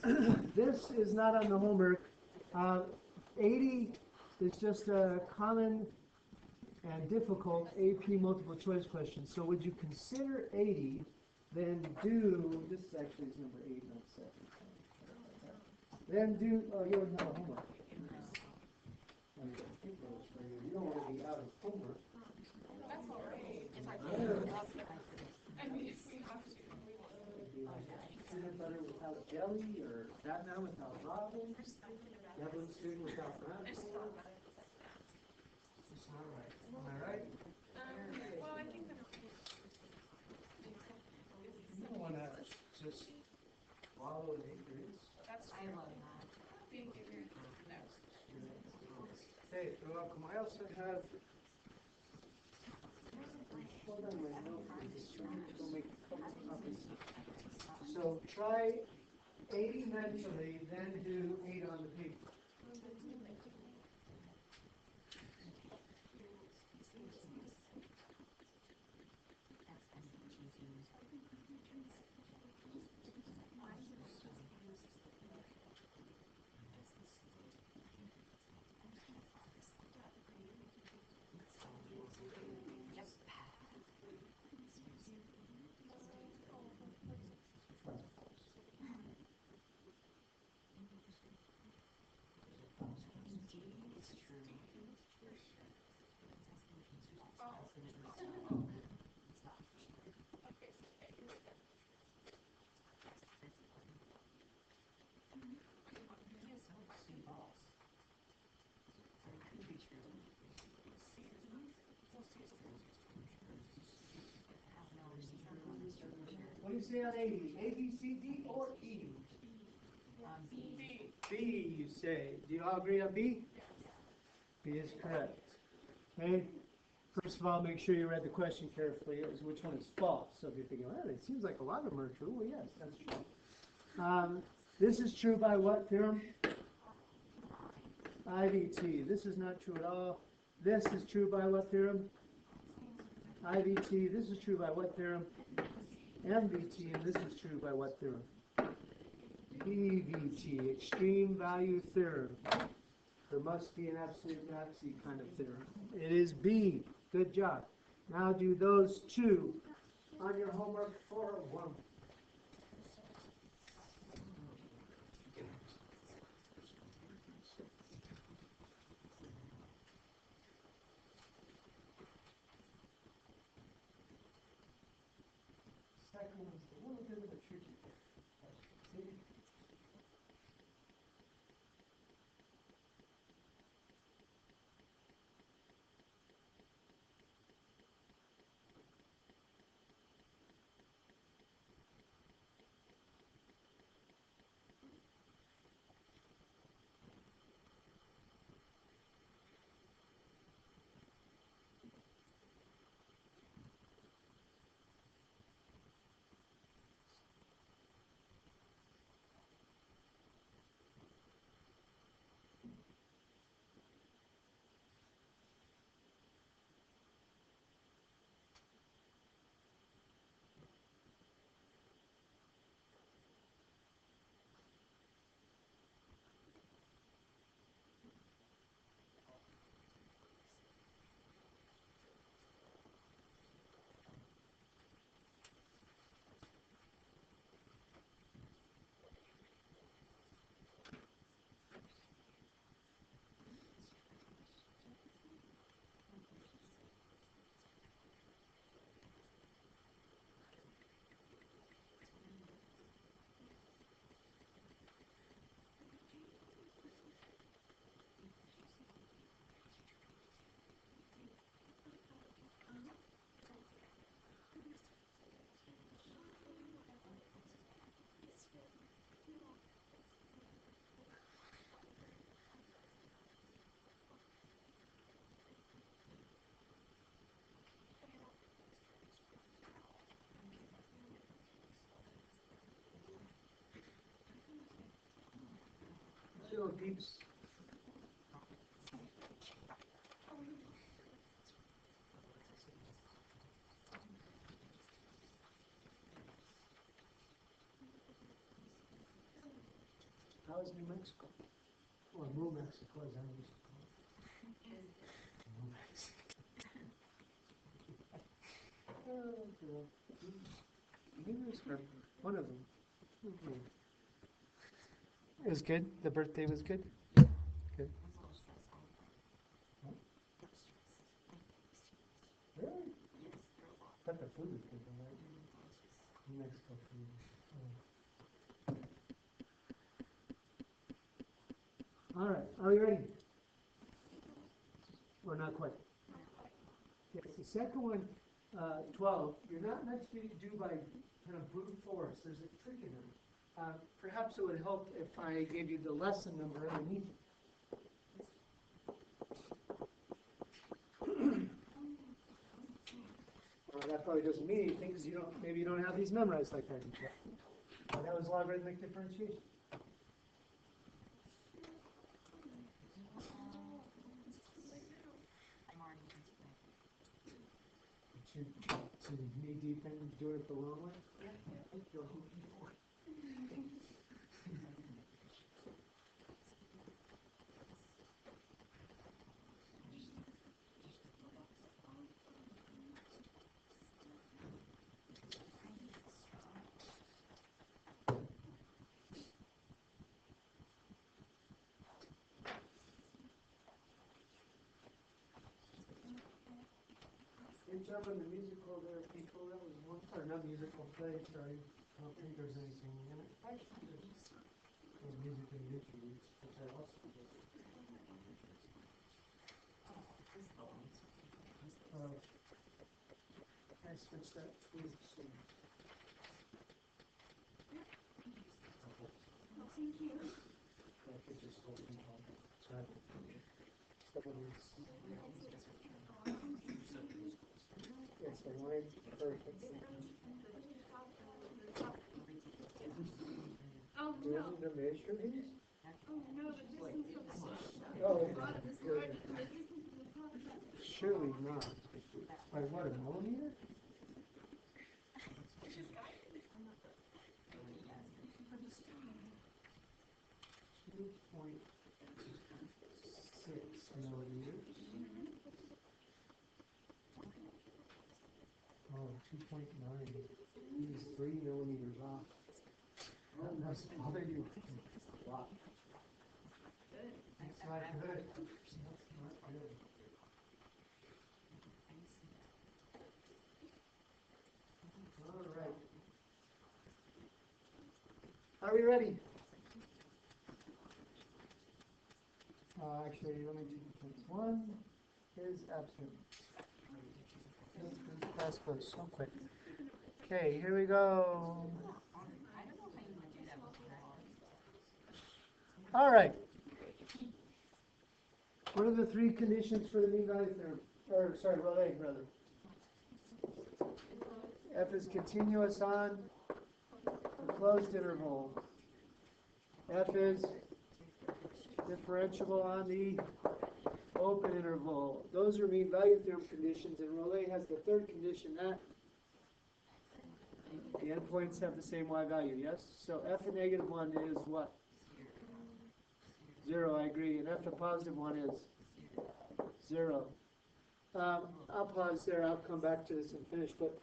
This is not on the homework. 80 is just a common and difficult AP multiple choice question. So would you consider 80, then do, this is actually number 8, not 7. Then do, oh, you don't have a homework. You don't want to be out of homework. That's all right. I mean, if we have to, we want to. Peanut butter without jelly, or Batman without Robin, Devil string without Batman. It's not right. Am I right? Well, I think that You don't want to just wallow in ignorance. that's true. I love that. Being ignorant is next. Hey, I also have. Hold on, my note. Don't make copies. So try 80 mentally, then do 8 on the paper. What do you say on 80? A, B, C, D, or E? B. B, you say. Do you all agree on B? B is correct. Okay. First of all, make sure you read the question carefully as which one is false. So if you're thinking, well, it seems like a lot of them are true. Well, yes, that's true. This is true by what theorem? IVT. This is not true at all. This is true by what theorem? IVT. This is true by what theorem? MVT. And this is true by what theorem? EVT. Extreme value theorem. There must be an absolute maxi kind of theorem. It is B. Good job. Now do those two on your homework 401. Second one's a little bit of a tricky question. See? Little deeps. How is New Mexico? Or New Mexico, as I used to call it. New Mexico. One of them. It was good. The birthday was good. Good. Really? But the food is good, though, right? New Mexico food. All right. Are you ready? Or not quite? Yes. The second one, 12. You're not meant to do by kind of brute force. There's a trick in it. Perhaps it would help if I gave you the lesson number underneath it. Well, that probably doesn't mean anything because maybe you don't have these memorized like I did. But that was logarithmic differentiation. Should knee deep in doing it the wrong way? Good job on the musical there, people. That was one, or not musical play, sorry. I don't think there's anything in it. Actually, there's music in the interludes, which I also did. Can I switch that, please? Thank you. I could just hold it on. Sorry. Yes, I wanted perfect. Oh, Do you no. want to measure these? Oh, no, the distance of the sun. Oh, The distance of the sun. surely not. By what, a millimeter? Millimeters. Oh, 2.9. He's 3 millimeters off. That must bother you a lot. That's not good. That's not good. All right. Are we ready? Actually, let me do this. One is absent. That's close, so quick. Okay, here we go. All right. What are the three conditions for the mean value theorem? Or, sorry, Rayleigh, rather. F is continuous on the closed interval. F is differentiable on the open interval. Those are mean value theorem conditions, and Rayleigh has the third condition that the endpoints have the same y value, yes? So f of negative 1 is what? 0, I agree. And f of positive 1 is 0. I'll pause there. I'll come back to this and finish. But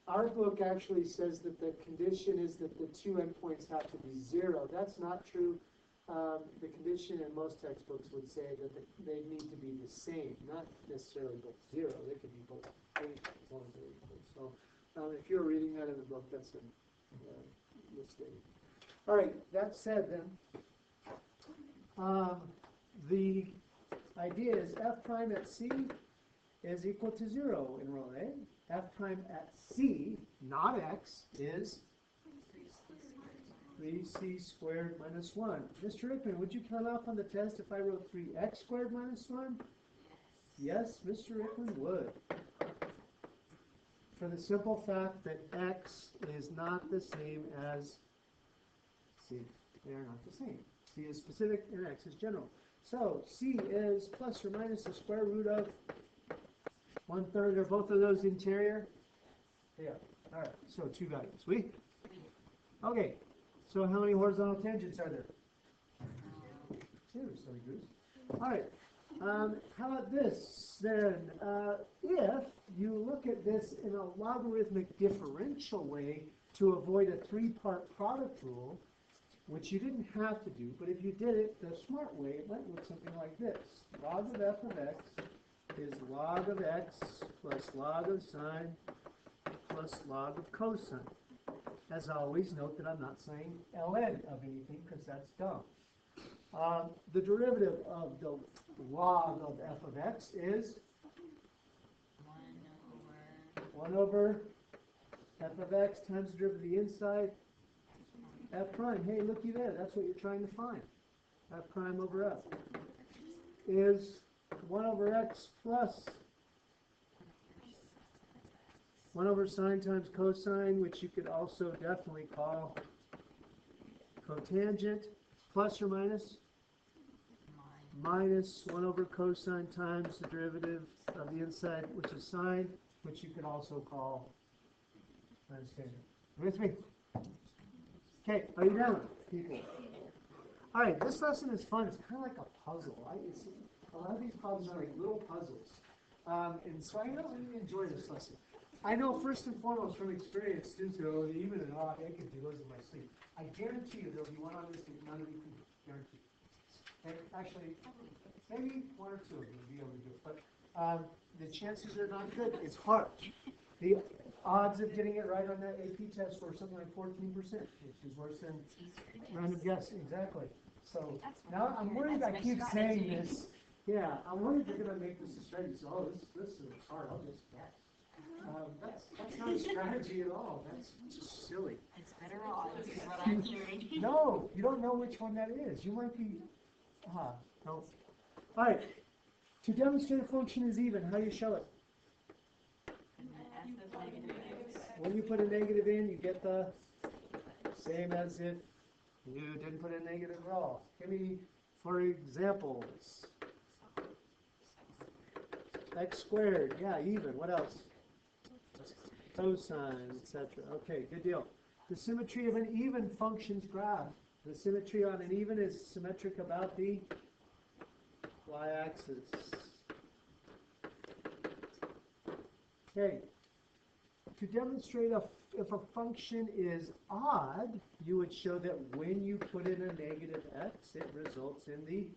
our book actually says that the condition is that the two endpoints have to be 0. That's not true. The condition in most textbooks would say that they need to be the same, not necessarily both 0. They could be both 8 as long as they're equal. So if you're reading that in the book, that's a mistake. All right, that said then, the idea is f prime at c is equal to 0 in Rayleigh. F prime at c, not x, is 3c squared minus 1. Mr. Rickman, would you count off on the test if I wrote 3x squared minus 1? Yes, Mr. Rickman would. For the simple fact that x is not the same as c. They are not the same. C is specific and x is general. So c is plus or minus the square root of 1/3. Are both of those interior? Yeah. All right. So two values. Okay. So how many horizontal tangents are there? too, silly goose. All right. How about this then? If you look at this in a logarithmic differential way to avoid a three-part product rule, which you didn't have to do, but if you did it the smart way, it might look something like this. Log of f of x is log of x plus log of sine plus log of cosine. As always, note that I'm not saying ln of anything because that's dumb. The derivative of the log of f of x is 1 over f of x times the derivative of the inside f prime. Hey, looky there. That's what you're trying to find. F prime over f is 1 over x plus 1 over sine times cosine, which you could also definitely call cotangent, plus or minus? Minus 1 over cosine times the derivative of the inside, which is sine, which you could also call tangent. With me? Okay, are you down, people? All right, this lesson is fun. It's kind of like a puzzle. A lot of these problems are like little puzzles. And so I really enjoy this lesson. I know first and foremost from experience, students go, even an odd, I could do those in my sleep. I guarantee you there'll be one on this that none of you can guarantee. Okay? Actually, maybe one or two of you will be able to do it. But the chances are not good. It's hard. The odds of getting it right on that AP test were something like 14%, which is worse than random guess. Exactly. So now I'm worried I keep saying this. Yeah, I'm worried they're going to make this a strategy. So, oh, this is hard. I'll just guess. That's not a strategy at all. That's just silly. It's better odds is what I'm hearing. No, you don't know which one that is. You might be, no. All right. To demonstrate a function is even, how do you show it? When you put a negative in, you get the same as if you didn't put a negative at all. Give me, for examples, x squared, yeah, even. What else? Cosine, etc. Okay, good deal. The symmetry of an even function's graph. The symmetry on an even is symmetric about the y-axis. Okay. To demonstrate if a function is odd, you would show that when you put in a negative x, it results in the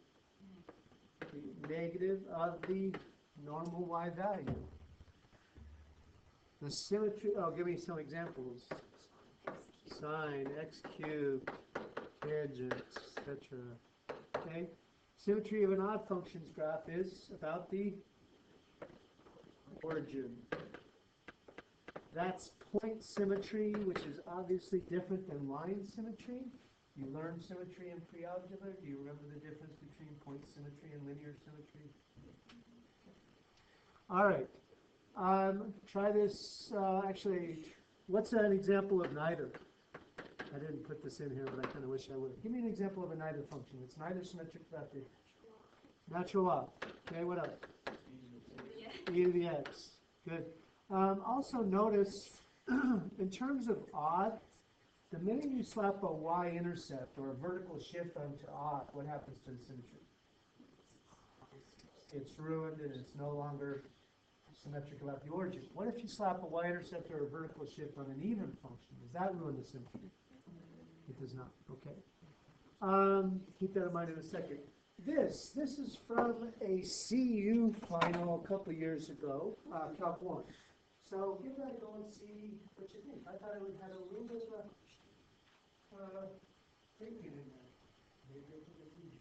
negative of the normal y value. The symmetry, give me some examples. Sine, x cubed, tangent, etc. Okay? Symmetry of an odd function's graph is about the origin. That's point symmetry, which is obviously different than line symmetry. You learned symmetry in pre-algebra. Do you remember the difference between point symmetry and linear symmetry? All right. Try this. Actually, what's an example of neither? I didn't put this in here, but I kind of wish I would. Give me an example of a neither function. It's neither symmetric about the natural log. Okay, what else? E to the x. Good. Also notice, in terms of odd, the minute you slap a y-intercept or a vertical shift onto odd, what happens to the symmetry? It's ruined and it's no longer symmetric about the origin. What if you slap a y-intercept or a vertical shift on an even function? Does that ruin the symmetry? It does not. Okay. Keep that in mind in a second. This is from a CU final a couple years ago, Calc 1. So give that a go and see what you think. I thought it would have a little bit of thinking in there. Maybe I think it's easy.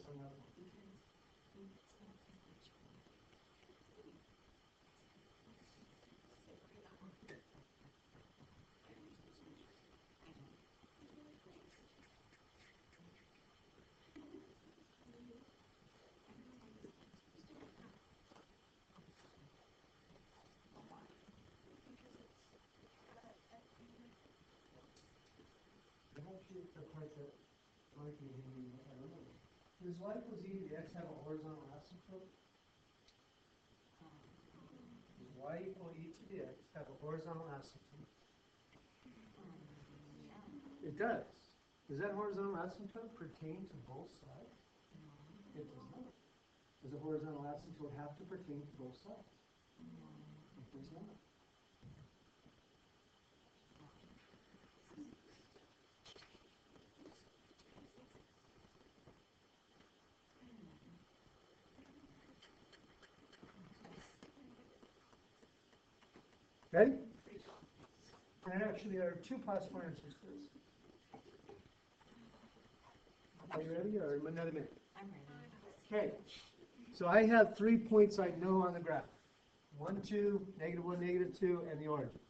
hung up? Perhaps the part that might be hanging, I don't know. Does y equals e to the x have a horizontal asymptote? Does y equal e to the x have a horizontal asymptote? It does. Does that horizontal asymptote pertain to both sides? It does not. Does a horizontal asymptote have to pertain to both sides? It does not. Ready? And actually, there are two possible answers to this. Are you ready, or another minute? I'm ready. Okay. So I have 3 points I know on the graph. 1, 2, -1, -2, and the origin.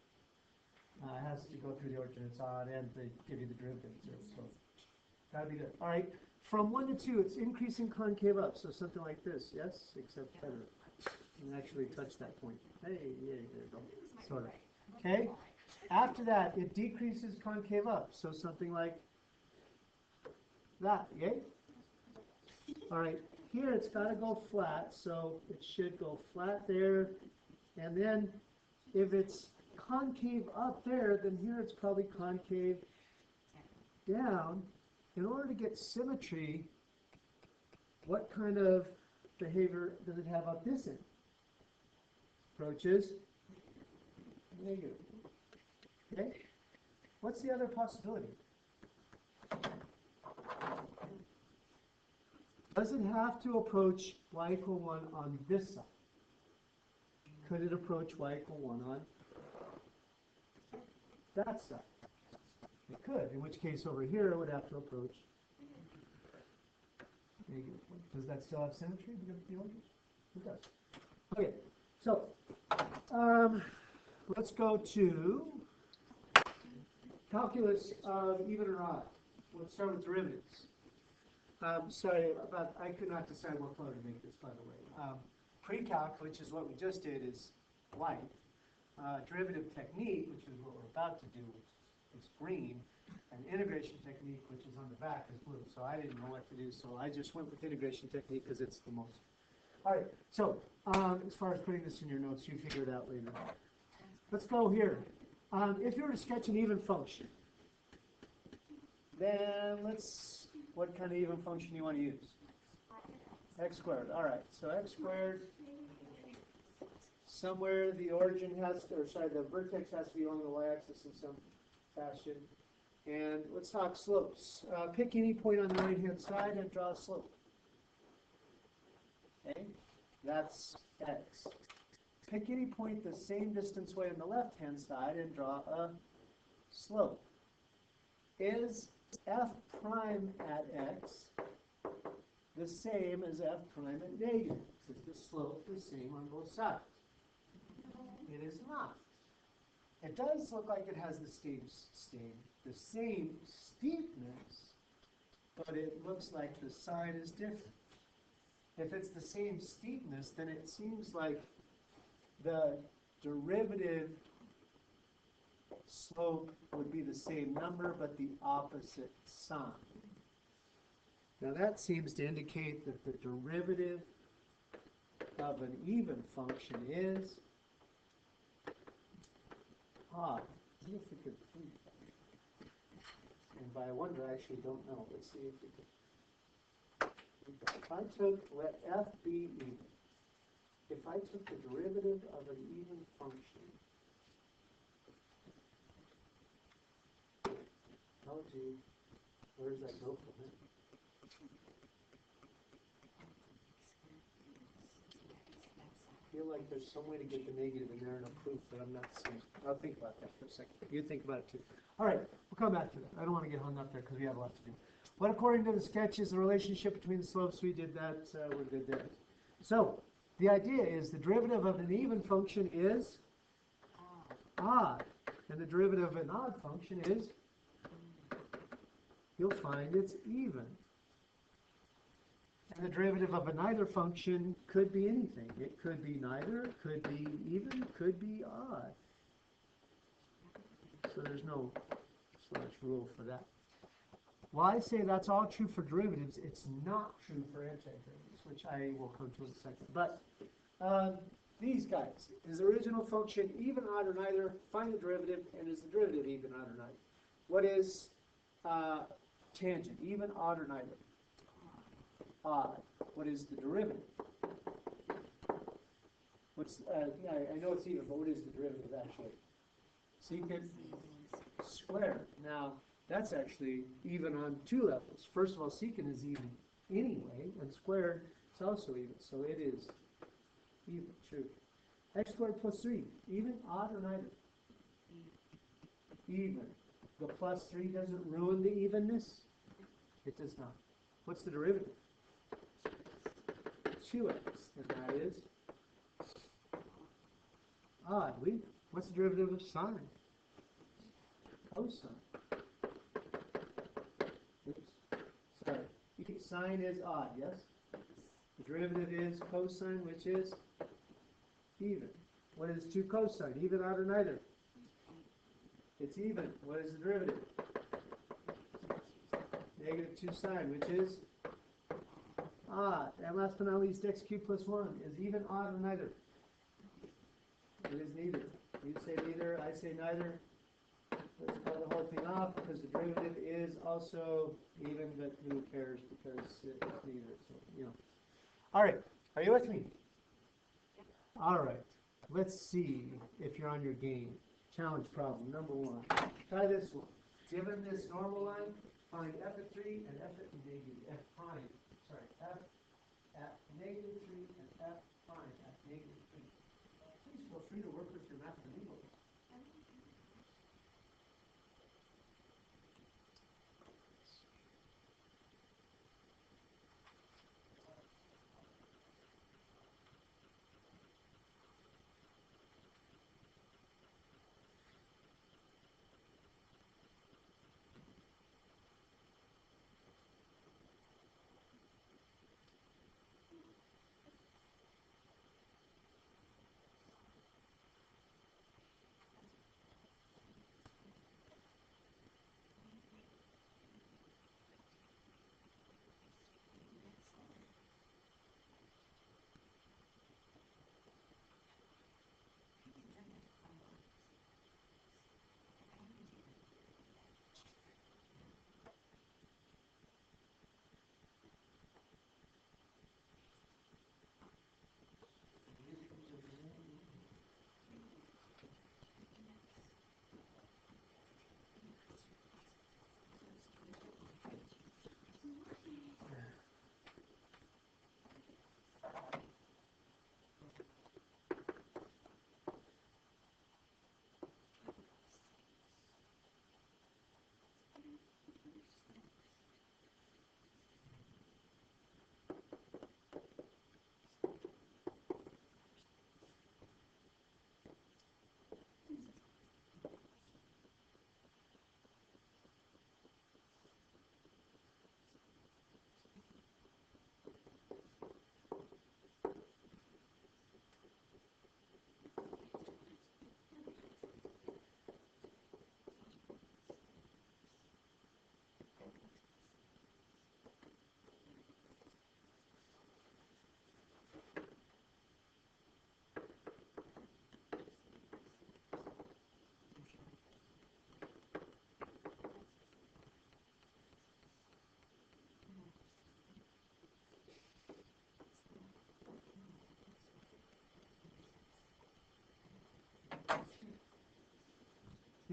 It has to go through the origin. It's odd, and they give you the derivatives there. So that'd be good. All right. From 1 to 2, it's increasing concave up. So something like this, yes? Except better. And actually touch that point. Hey, yeah, there you go. Sort of. Okay. After that, it decreases concave up. So something like that, yay? All right, here it's got to go flat, so it should go flat there. And then if it's concave up there, then here it's probably concave down. In order to get symmetry, what kind of behavior does it have up this end? Approaches negative. Okay? What's the other possibility? Does it have to approach y equal 1 on this side? Could it approach y equal 1 on that side? It could, in which case over here it would have to approach negative 1. Does that still have symmetry because of the origin? It does. Okay, so let's go to calculus of even or odd. Let's start with derivatives. Sorry, I could not decide what color to make this, by the way. Pre-calc, which is what we just did, is white. Derivative technique, which is what we're about to do, is green. And integration technique, which is on the back, is blue. So I didn't know what to do, so I just went with integration technique because it's the most. All right, so as far as putting this in your notes, you figure it out later. Let's go here. If you were to sketch an even function, then what kind of even function do you want to use? X squared. All right, so x squared, somewhere the origin has to, or sorry, the vertex has to be along the y-axis in some fashion. And let's talk slopes. Pick any point on the right-hand side and draw a slope. Okay, that's x. Pick any point the same distance away on the left-hand side and draw a slope. Is f prime at x the same as f prime at negative? Is the slope the same on both sides? It is not. It does look like it has the same steepness, but it looks like the side is different. If it's the same steepness, then it seems like the derivative slope would be the same number, but the opposite sign. Now that seems to indicate that the derivative of an even function is odd. I wonder if we could prove that. And by wonder, I actually don't know. Let's see if we can. If I took, let f be even. If I took the derivative of an even function, oh gee, where does that go from there? I feel like there's some way to get the negative in there in a proof that I'm not seeing. I'll think about that for a second. You think about it too. All right, we'll come back to that. I don't want to get hung up there because we have a lot to do. What according to the sketch is the relationship between the slopes? We did that, we're good there. So, the idea is the derivative of an even function is odd, and the derivative of an odd function is, you'll find it's even. And the derivative of a neither function could be anything. It could be neither, could be even, could be odd. So there's no such rule for that. Well, I say that's all true for derivatives. It's not true for antiderivatives, which I will come to in a second. But these guys, is the original function even, odd, or neither? Find the derivative, and is the derivative even, odd, or neither? What is tangent? Even, odd, or neither? Odd. What is the derivative? What's I know it's even, but what is the derivative actually? Secant squared. Now, that's actually even on two levels. First of all, secant is even anyway, and squared is also even. So it is even, true. X squared plus 3, even, odd, or neither? Even. The plus 3 doesn't ruin the evenness? It does not. What's the derivative? 2x, and that is odd. What's the derivative of sine? Cosine. Oops. Sorry. Sine is odd, yes? The derivative is cosine, which is even. What is 2 cosine? Even, odd, or neither? It's even. What is the derivative? Negative 2 sine, which is odd. And last but not least, x cubed plus 1 is even, odd, or neither? It is neither. You say neither, I say neither. Let's call the whole thing off because the derivative is also even, but who cares because it's neither. So, you know. All right. Are you with me? All right. Let's see if you're on your game. Challenge problem number 1. Try this one. Given this normal line, find f at 3 and f at negative f prime. Sorry, f at negative 3 and f prime at negative 3. Please feel free to work with your math and English.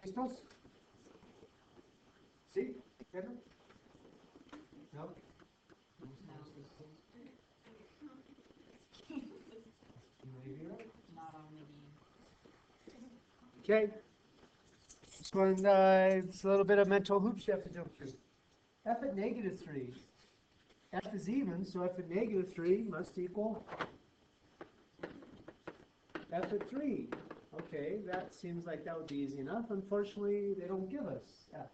¿Listos? ¿Sí? ¿Pedro? ¿No? Okay. This one, it's a little bit of mental hoops you have to jump through. f at negative 3. F is even, so f at negative 3 must equal f at 3. Okay, that seems like that would be easy enough. Unfortunately, they don't give us f.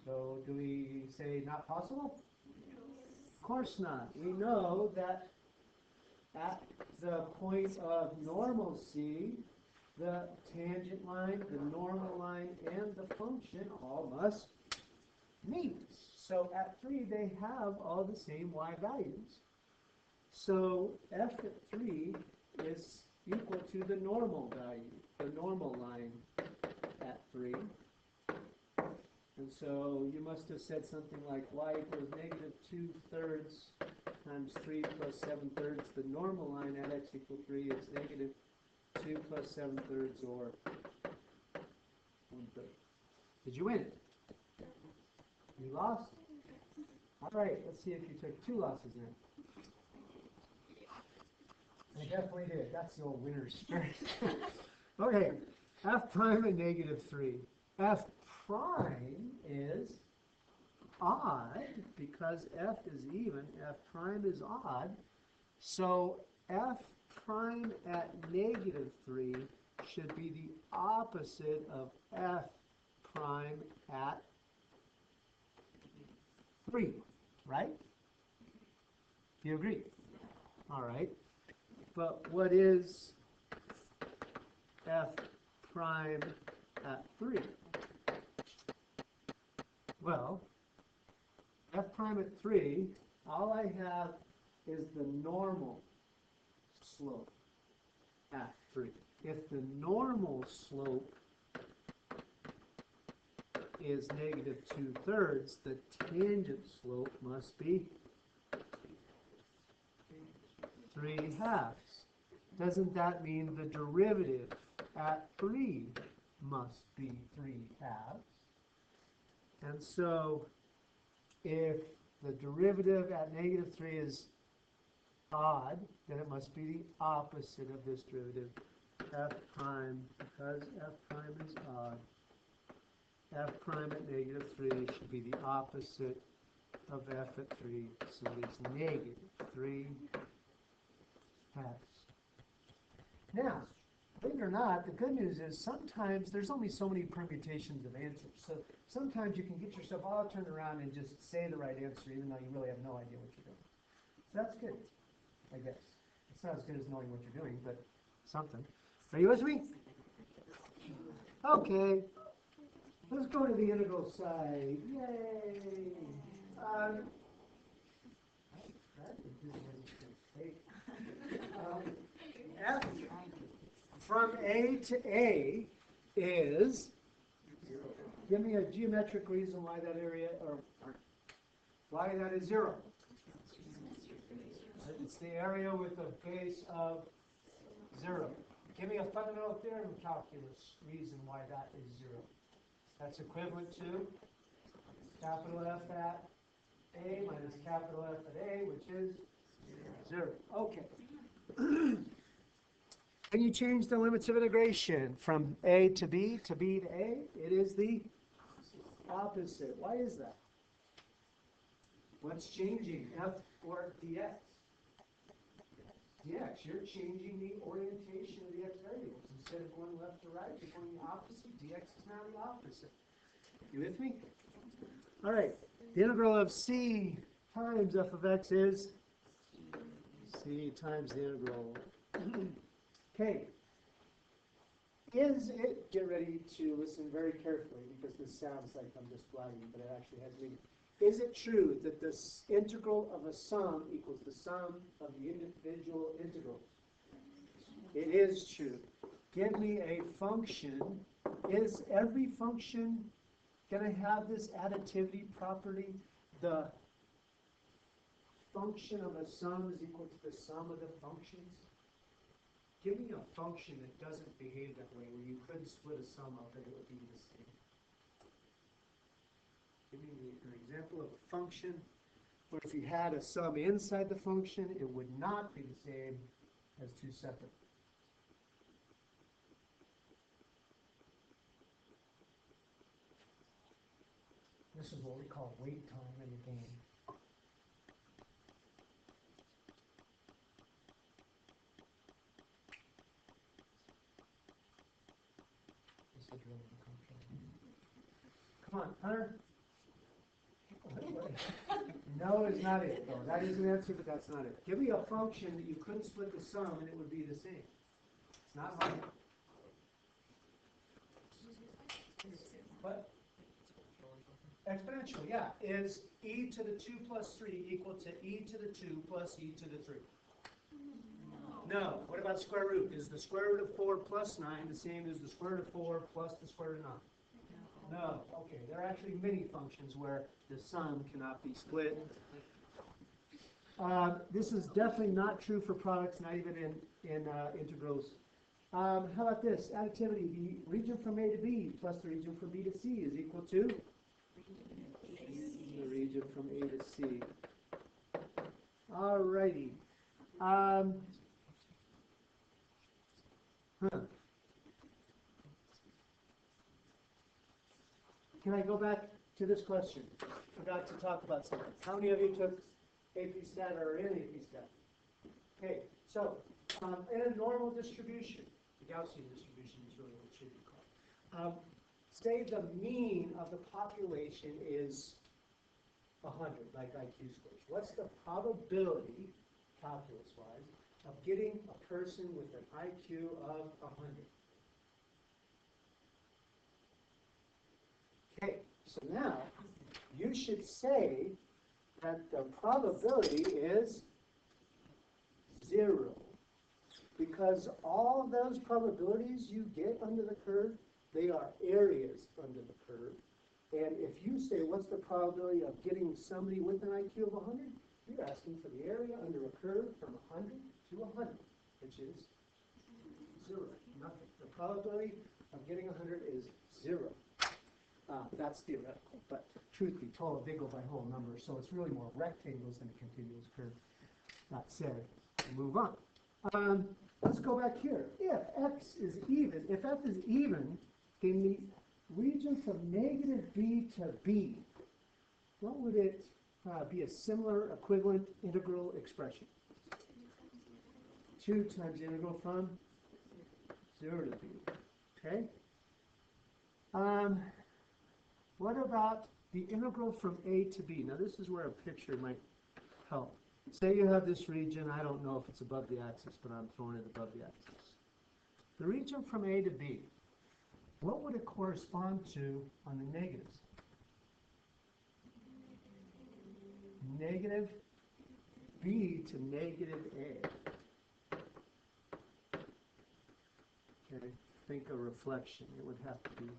So do we say not possible? Of course not. We know that at the point of normalcy, the tangent line, the normal line, and the function all must meet. So at 3, they have all the same y values. So f at 3 is equal to the normal value, the normal line at 3. And so you must have said something like y equals negative 2/3 times 3 plus 7/3. The normal line at x equals 3 is negative 2 plus 7/3 or 1/3. Did you win? You lost? All right, let's see if you took 2 losses then. I definitely did. That's the old winner's spirit. Okay, f prime at negative 3. F prime is odd because f is even, f prime is odd. So f prime at negative 3 should be the opposite of f prime at 3, right? Do you agree? All right. But what is f prime at 3? Well, f prime at 3, all I have is the normal slope at 3. If the normal slope is negative 2/3, the tangent slope must be 3/2. Doesn't that mean the derivative at 3 must be 3/2? And so if the derivative at negative 3 is odd, then it must be the opposite of this derivative, f prime, because f prime is odd. F prime at negative 3 should be the opposite of f at 3, so it's negative 3/2. Now, believe it or not, the good news is sometimes there's only so many permutations of answers. So sometimes you can get yourself all turned around and just say the right answer even though you really have no idea what you're doing. So that's good, I guess. It's not as good as knowing what you're doing, but something. Are you with me? Okay. Let's go to the integral side. Yay! F from A to A is, give me a geometric reason why that area, or why that is 0. It's the area with a base of 0. Give me a fundamental theorem of calculus reason why that is 0. That's equivalent to capital F at A minus capital F at A, which is 0. Okay. When you change the limits of integration from A to B to B to A, it is the opposite. Why is that? What's changing? F or dx? Dx, you're changing the orientation of the x variables. Instead of going left to right, you're going the opposite. Dx is now the opposite. You with me? All right. The integral of c times f of x is c times the integral. Okay. Is it, get ready to listen very carefully because this sounds like I'm just blabbing, but it actually has meaning. Is it true that the integral of a sum equals the sum of the individual integrals? It is true. Give me a function. Is every function going to have this additivity property? The function of a sum is equal to the sum of the functions? Give me a function that doesn't behave that way, where you couldn't split a sum up and it would be the same. Give me an example of a function where if you had a sum inside the function, it would not be the same as two separate. This is what we call wait time in the game. This is really uncomfortable. Come on, Hunter. No is not it, though. That is an answer, but that's not it. Give me a function that you couldn't split the sum and it would be the same. It's not mine. What? Exponential, yeah, is e to the 2 plus 3 equal to e to the 2 plus e to the 3? No. What about square root? Is the square root of 4 plus 9 the same as the square root of 4 plus the square root of 9? No. Okay, there are actually many functions where the sum cannot be split. This is definitely not true for products, not even in integrals. How about this? Additivity, the region from A to B plus the region from B to C is equal to the region from A to C. Alrighty. Can I go back to this question? Forgot to talk about something. How many of you took AP Stat or are in AP Stat? Okay, so in a normal distribution, the Gaussian distribution is really what it should be called. Say the mean of the population is 100, like IQ scores. What's the probability, calculus-wise, of getting a person with an IQ of 100? Okay, so now you should say that the probability is 0. Because all of those probabilities you get under the curve, they are areas under the curve. And if you say, what's the probability of getting somebody with an IQ of 100? You're asking for the area under a curve from 100 to 100, which is 0, nothing. The probability of getting 100 is 0. That's theoretical, but truth be told, they go by whole numbers, so it's really more rectangles than a continuous curve. That said, move on. Let's go back here. If x is even, if f is even, then the region from negative b to b, what would it be a similar equivalent integral expression? 2 times the integral from 0 to b. Okay? What about the integral from a to b? Now this is where a picture might help. Say you have this region, I don't know if it's above the axis, but I'm throwing it above the axis. The region from A to B, what would it correspond to on the negatives? Negative B to negative A. Okay, think a reflection. It would have to be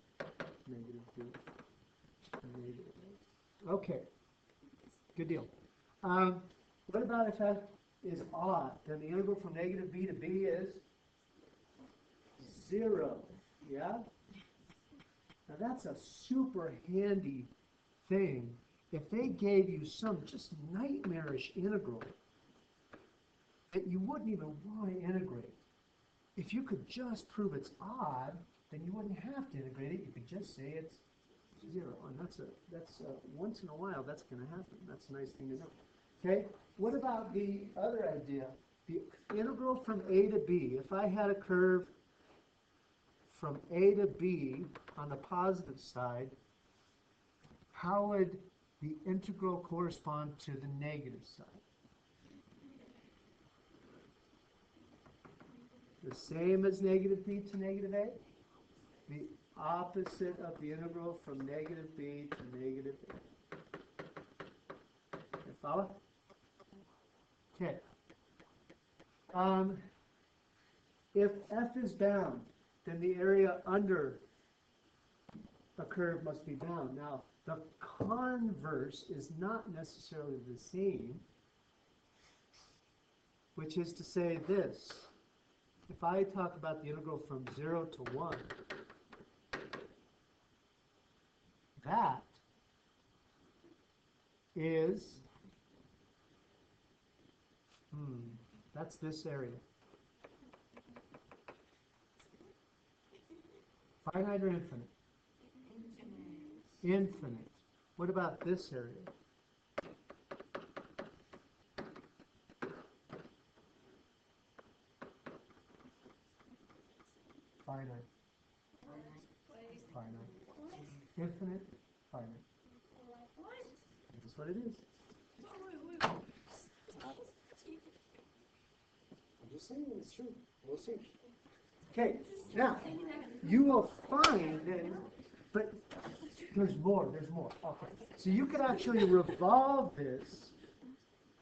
negative B to negative A. Okay, good deal. What about if f is odd? Then the integral from negative b to b is 0. Yeah? Now that's a super handy thing. If they gave you some just nightmarish integral that you wouldn't even want to integrate, if you could just prove it's odd, then you wouldn't have to integrate it. You could just say it's 0. And that's once in a while that's going to happen. That's a nice thing to know. Okay, what about the other idea? The integral from A to B. If I had a curve from A to B on the positive side, how would the integral correspond to the negative side? The same as negative b to negative a? The opposite of the integral from negative b to negative a. You follow? Okay. If f is bound, then the area under a curve must be bound. Now, the converse is not necessarily the same, which is to say this. If I talk about the integral from 0 to 1, that is, that's this area. Finite or infinite? Infinite. What about this area? Finite. Finite. Infinite. Finite. That's what it is. I'm just saying it's true. We'll see. Okay, now, you will find that, but there's more. Okay. So you could actually revolve this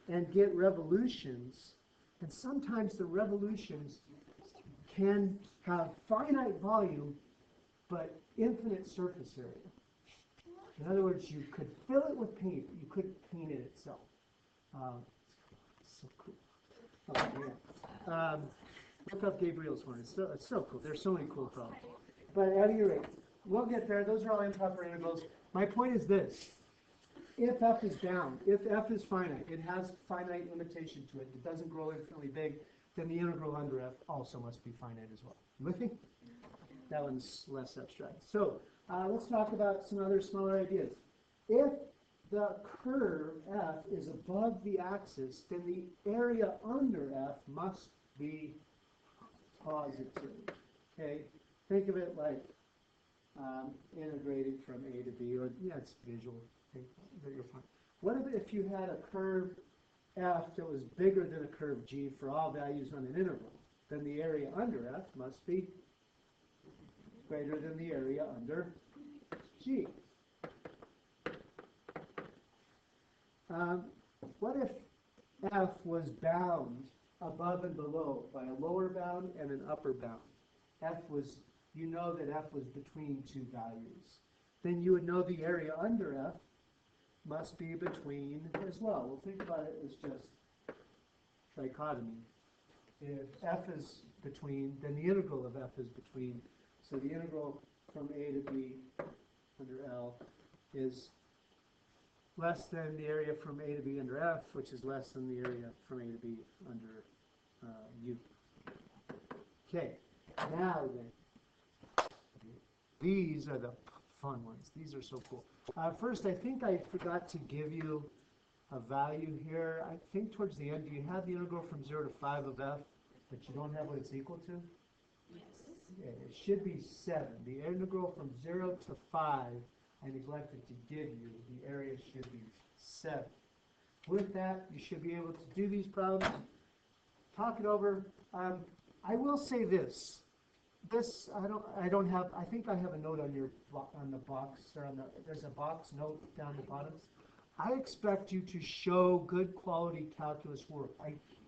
and get revolutions, and sometimes the revolutions can have finite volume, but infinite surface area. In other words, you could fill it with paint, but you couldn't paint it itself. So cool. Oh, yeah. Look up Gabriel's horn. It's so cool. There's so many cool problems. But at any rate, we'll get there. Those are all improper integrals. My point is this. If f is bound, if f is finite, it has finite limitation to it, it doesn't grow infinitely big, then the integral under f also must be finite as well. You with me? That one's less abstract. So let's talk about some other smaller ideas. If the curve f is above the axis, then the area under f must be positive. Okay? Think of it like integrating from a to b, or yeah, it's visual. Okay, but you're fine. What if you had a curve f that was bigger than a curve g for all values on an interval? Then the area under f must be greater than the area under g. What if f was bound above and below by a lower bound and an upper bound? F was, you know that f was between two values. Then you would know the area under f must be between as well. We'll think about it as just trichotomy. If f is between, then the integral of f is between. So the integral from a to b under L is less than the area from a to b under f, which is less than the area from a to b under u. Okay, now then, these are the fun ones. These are so cool. First, I think I forgot to give you a value here. I think towards the end, do you have the integral from 0 to 5 of f, but you don't have what it's equal to? Yes. Yeah, it should be 7. The integral from 0 to 5, I neglected to give you. The area should be 7. With that, you should be able to do these problems. Talk it over. I will say this. This I don't have. I think I have a note on the box, or there's a box note down the bottom. I expect you to show good quality calculus work.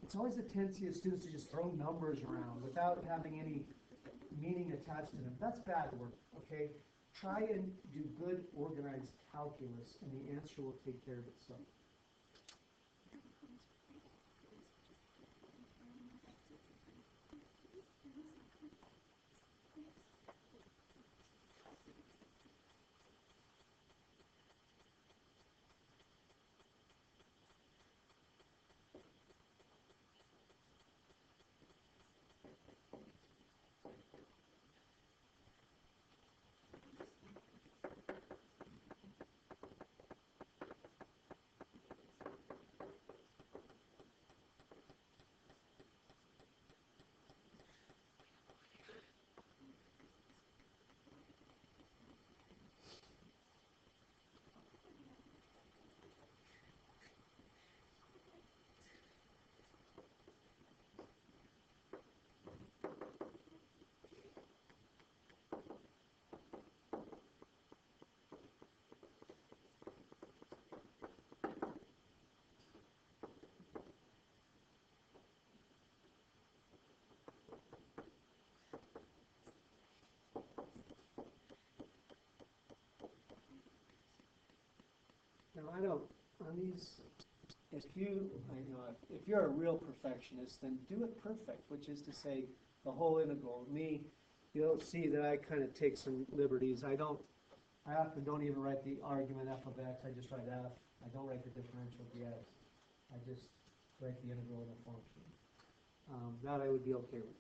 It's always a tendency of students to just throw numbers around without having any meaning attached to them. That's bad work. Okay. Try and do good organized calculus, and the answer will take care of itself. Now on these, if you're a real perfectionist, then do it perfect, which is to say the whole integral. You'll see that I kind of take some liberties. I often don't even write the argument f of x, I just write f. I don't write the differential dx. I just write the integral of the function. That I would be okay with.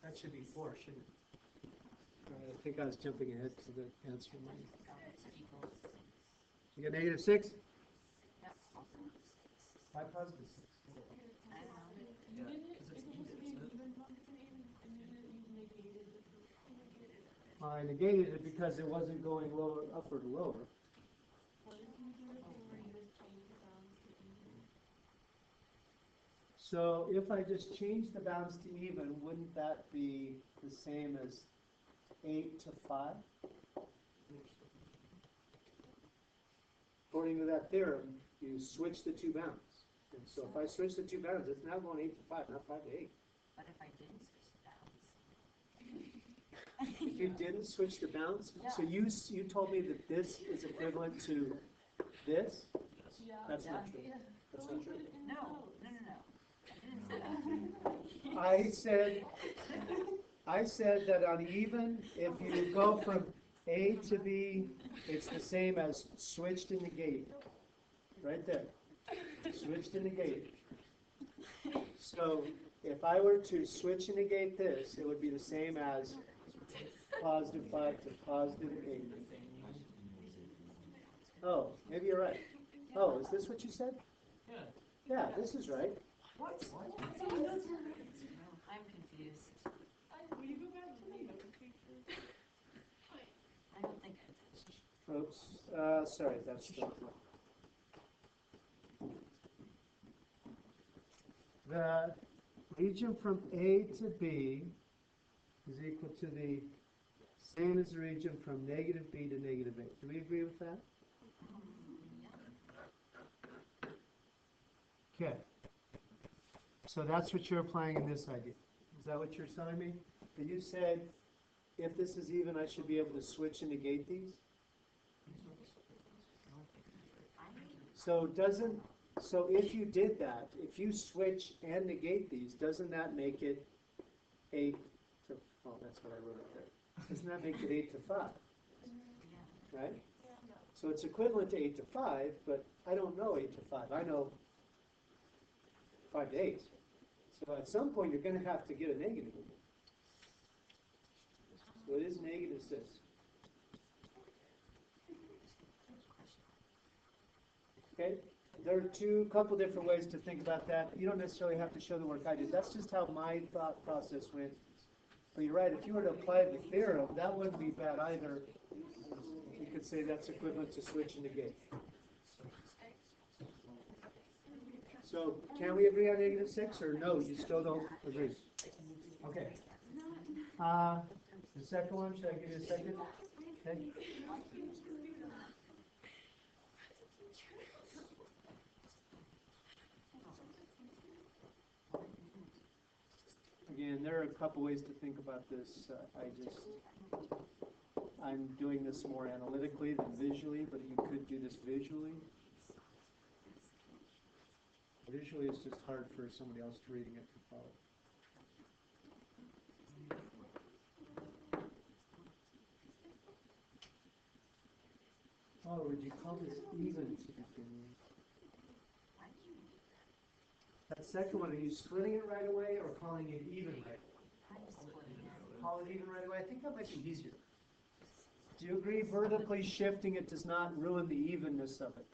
That should be 4, shouldn't it? I think I was jumping ahead to the answer. You got negative 6? Why positive 6? I negated it because it wasn't going lower, upward or lower. So if I just change the bounds to even, wouldn't that be the same as 8 to 5? According to that theorem, you switch the two bounds. And so if I switch the two bounds, it's now going 8 to 5, not 5 to 8. But if I didn't switch the bounds? If you didn't switch the bounds, so you told me that this is equivalent to this? That's not true. That's not true. No. I didn't say that. I said that on even, if you go from A to B, it's the same as switched and negated. Right there. Switched and negated. So if I were to switch and negate this, it would be the same as positive 5 to positive 8. Oh, maybe you're right. Oh, is this what you said? Yeah, this is right. I'm confused. I don't think I did. Oops, sorry, that's the one. The region from A to B is equal to the same as the region from negative B to negative 8. Do we agree with that? Okay. So that's what you're applying in this idea. Is that what you're telling me? That you said, if this is even, I should be able to switch and negate these? So if you did that, if you switch and negate these, doesn't that make it 8 to, oh, that's what I wrote up there. Doesn't that make it 8 to 5? Right? So it's equivalent to 8 to 5, but I don't know 8 to 5. I know 5 to 8. So at some point you're going to have to get a negative. So it is negative 6. Okay? There are couple different ways to think about that. You don't necessarily have to show the work I did. That's just how my thought process went. But you're right, if you were to apply the theorem, that wouldn't be bad either. You could say that's equivalent to switch and negate. So can we agree on negative 6 or no, you still don't agree? Okay. The second one, should I give you a second? Okay. Again, there are a couple ways to think about this. I'm doing this more analytically than visually, but you could do this visually. Visually, it's just hard for somebody else reading it to follow. Oh, would you call this even to begin with? That second one, are you splitting it right away or calling it even right away? Call it even right away? I think that might be easier. Do you agree vertically shifting it does not ruin the evenness of it?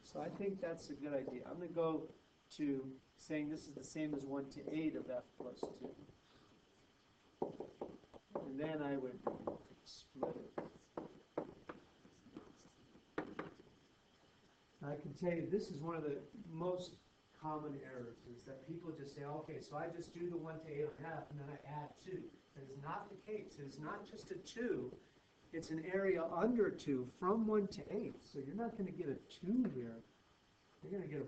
So I think that's a good idea. I'm going to go to saying this is the same as 1 to 8 of f plus 2. And then I would split it. I can tell you this is one of the most common errors, is that people just say, okay, so I just do the 1 to 8 and a half and then I add 2. That is not the case. It is not just a 2. It's an area under 2 from 1 to 8. So you're not going to get a 2 here. You're going to get a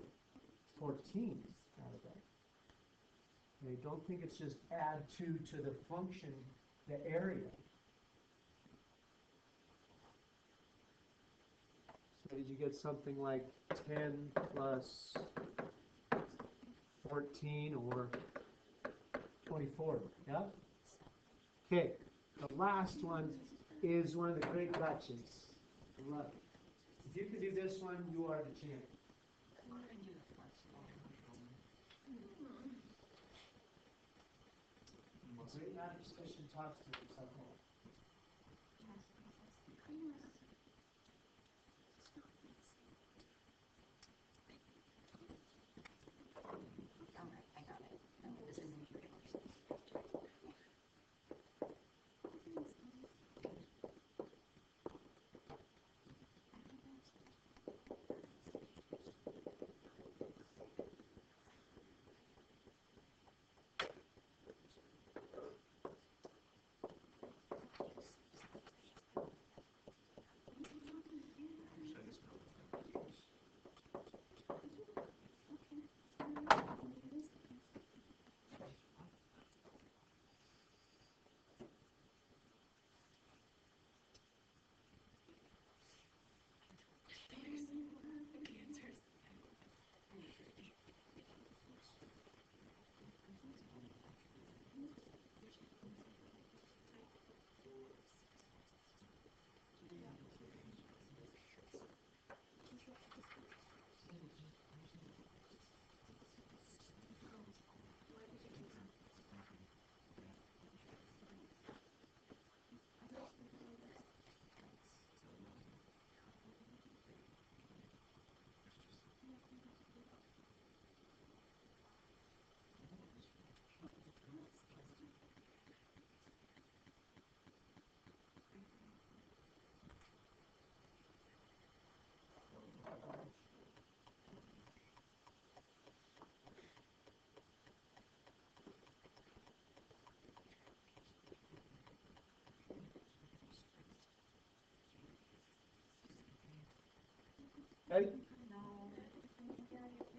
14 out of that. Okay, don't think it's just add 2 to the function, the area. So did you get something like 10 plus 14 or 24? Yeah? Okay, the last one is one of the great gotchas. I love it. If you can do this one, you are the champion. Great mathematician talks to himself. I got it. This is Okay? I know I can get it.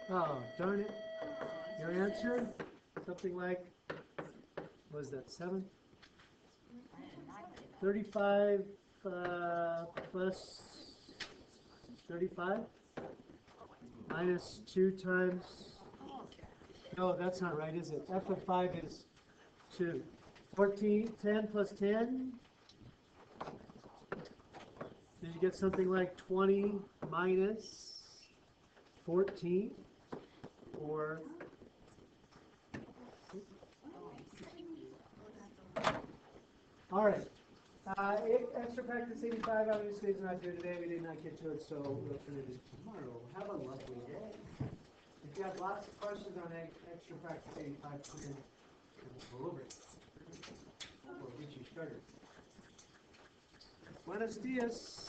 Oh, darn it. Your answer? Something like, what was that, 7? 35 plus 35 minus 2 times. No, that's not right, is it? F of 5 is 2. 14, 10 plus 10. Did you get something like 20 minus 14? Or all right. Extra practice 85 obviously is not due today. We did not get to it, so we'll finish it tomorrow. Have a lovely day. If you have lots of questions on extra practice 85, come in and we'll go over it. We'll get you started. Buenos dias.